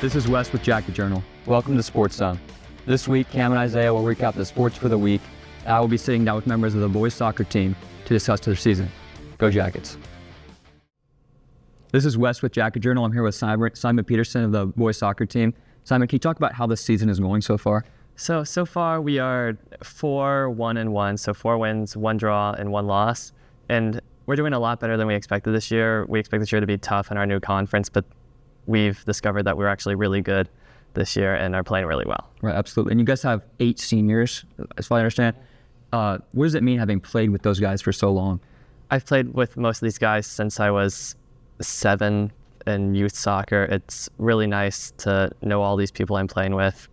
This is Wes with Jacket Journal. Welcome to Sports Zone. This week, Cam and Isaiah will recap the sports for the week. I will be sitting down with members of the boys soccer team to discuss their season. Go Jackets. This is Wes with Jacket Journal. I'm here with Simon Peterson of the boys soccer team. Simon, can you talk about how the season is going so far? So far we are 4-1-1, so 4 wins, 1 draw, and 1 loss. And we're doing a lot better than we expected this year. We expect this year to be tough in our new conference, but we've discovered that we're actually really good this year and are playing really well. Right, absolutely. And you guys have 8 seniors, as far as I understand. What does it mean having played with those guys for so long? I've played with most of these guys since I was 7 in youth soccer. It's really nice to know all these people I'm playing with.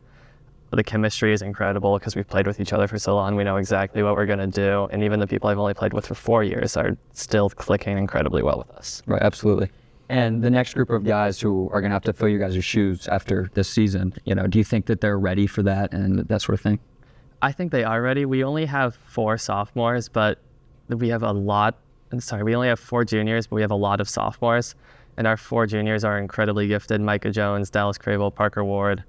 The chemistry is incredible because we've played with each other for so long. We know exactly what we're going to do. And even the people I've only played with for 4 years are still clicking incredibly well with us. Right, absolutely. And the next group of guys who are going to have to fill you guys' shoes after this season, do you think that they're ready for that and that sort of thing? I think they are ready. We only have 4 sophomores, but we have we only have 4 juniors, but we have a lot of sophomores. And our 4 juniors are incredibly gifted. Micah Jones, Dallas Cravel, Parker Ward.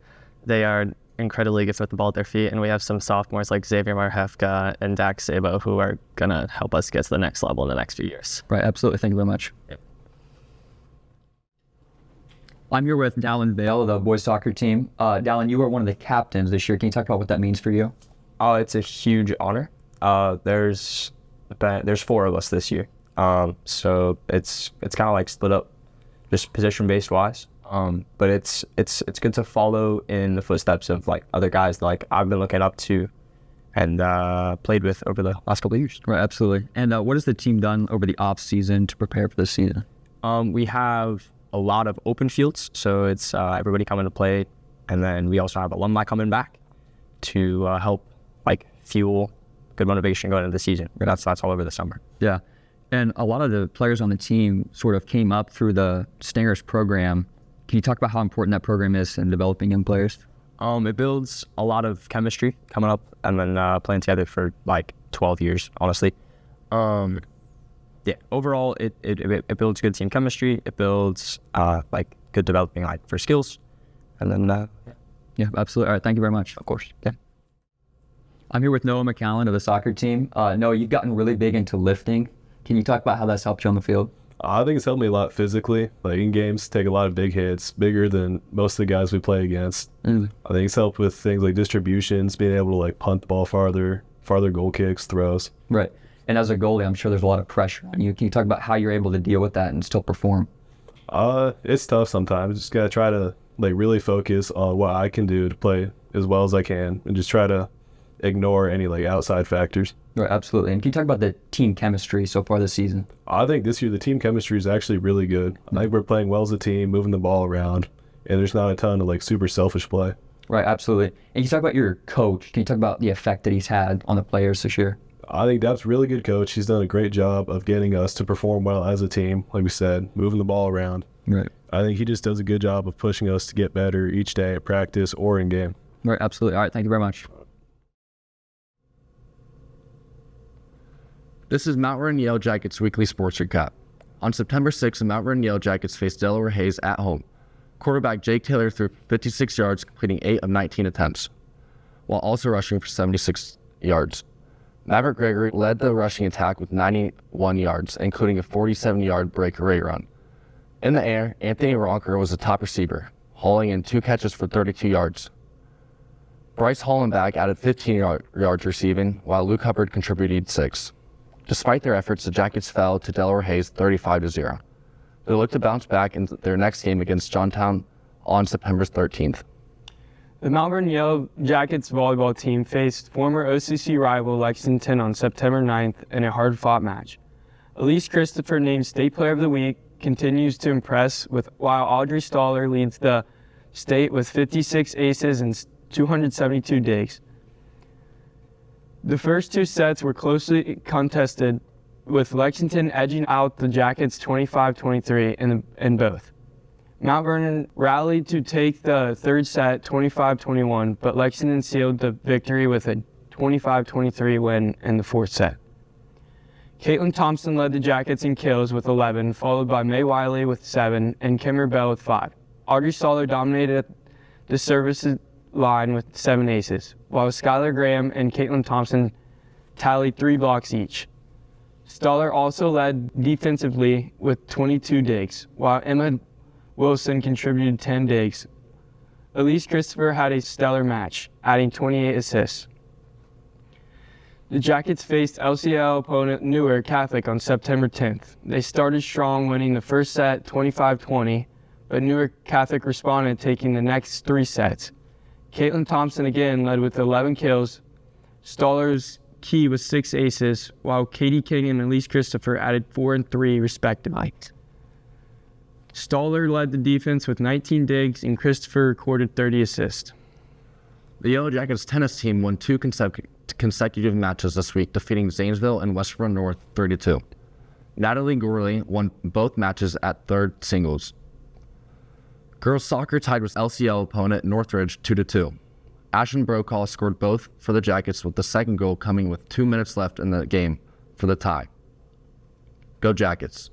They are incredibly gifted with the ball at their feet. And we have some sophomores like Xavier Marhefka and Dax Sabo who are going to help us get to the next level in the next few years. Right, absolutely. Thank you very much. Yep. I'm here with Dallin Vale of the boys soccer team. Dallin, you are one of the captains this year. Can you talk about what that means for you? It's a huge honor. There's 4 of us this year. So it's kind of like split up just position-based wise. But it's good to follow in the footsteps of like other guys like I've been looking up to and played with over the last couple of years. Right, absolutely. And what has the team done over the off season to prepare for this season? We have a lot of open fields, so it's everybody coming to play, and then we also have alumni coming back to help like fuel good motivation going into the season. That's all over the summer. Yeah, and a lot of the players on the team sort of came up through the Stingers program. Can you talk about how important that program is in developing young players? It builds a lot of chemistry coming up and then playing together for like 12 years, honestly. Yeah, overall, it builds good team chemistry. It builds like good developing like for skills, and then yeah, absolutely. All right, thank you very much. Of course. Yeah. I'm here with Noah McAllen of the soccer team. Noah, you've gotten really big into lifting. Can you talk about how that's helped you on the field? I think it's helped me a lot physically. Like in games, take a lot of big hits, bigger than most of the guys we play against. I think it's helped with things like distributions, being able to like punt the ball farther goal kicks, throws. Right. And as a goalie, I'm sure there's a lot of pressure on you. Can you talk about how you're able to deal with that and still perform? It's tough sometimes. Just gotta try to like really focus on what I can do to play as well as I can, and just try to ignore any like outside factors. Right, absolutely. And can you talk about the team chemistry so far this season? I think this year the team chemistry is actually really good. I think we're playing well as a team, moving the ball around, and there's not a ton of like super selfish play. Right, absolutely. And you talk about your coach. Can you talk about the effect that he's had on the players this year? I think Dab's a really good coach. He's done a great job of getting us to perform well as a team, like we said, moving the ball around. Right. I think he just does a good job of pushing us to get better each day at practice or in game. Right, absolutely. All right, thank you very much. This is Mount Vernon Yale Jackets Weekly Sports Recap. On September 6th, the Mount Vernon Yale Jackets faced Delaware Hayes at home. Quarterback Jake Taylor threw 56 yards, completing 8 of 19 attempts, while also rushing for 76 yards. Maverick Gregory led the rushing attack with 91 yards, including a 47-yard breakaway run. In the air, Anthony Ronker was the top receiver, hauling in 2 catches for 32 yards. Bryce Hollenbach added 15 yards receiving, while Luke Hubbard contributed 6. Despite their efforts, the Jackets fell to Delaware Hayes 35-0. They look to bounce back in their next game against Johnstown on September 13th. The Mount Vernon Yale Jackets volleyball team faced former OCC rival Lexington on September 9th in a hard-fought match. Elise Christopher, named State Player of the Week, continues to impress, while Audrey Staller leads the state with 56 aces and 272 digs. The first 2 sets were closely contested, with Lexington edging out the Jackets 25-23 in both. Mount Vernon rallied to take the third set 25-21, but Lexington sealed the victory with a 25-23 win in the fourth set. Caitlin Thompson led the Jackets in kills with 11, followed by May Wiley with 7 and Kimmer Bell with 5. Audrey Stoller dominated the service line with 7 aces, while Skylar Graham and Caitlin Thompson tallied 3 blocks each. Stoller also led defensively with 22 digs, while Emma Wilson contributed 10 digs. Elise Christopher had a stellar match, adding 28 assists. The Jackets faced LCL opponent Newark Catholic on September 10th. They started strong, winning the first set 25-20, but Newark Catholic responded, taking the next 3 sets. Caitlin Thompson again led with 11 kills. Stoller's key was 6 aces, while Katie King and Elise Christopher added 4 and 3 respectively. Stoller led the defense with 19 digs, and Christopher recorded 30 assists. The Yellow Jackets tennis team won 2 consecutive matches this week, defeating Zanesville and Westboro North 3-2. Natalie Gorley won both matches at third singles. Girls soccer tied with LCL opponent Northridge 2-2. Ashton Brokaw scored both for the Jackets, with the second goal coming with 2 minutes left in the game for the tie. Go Jackets.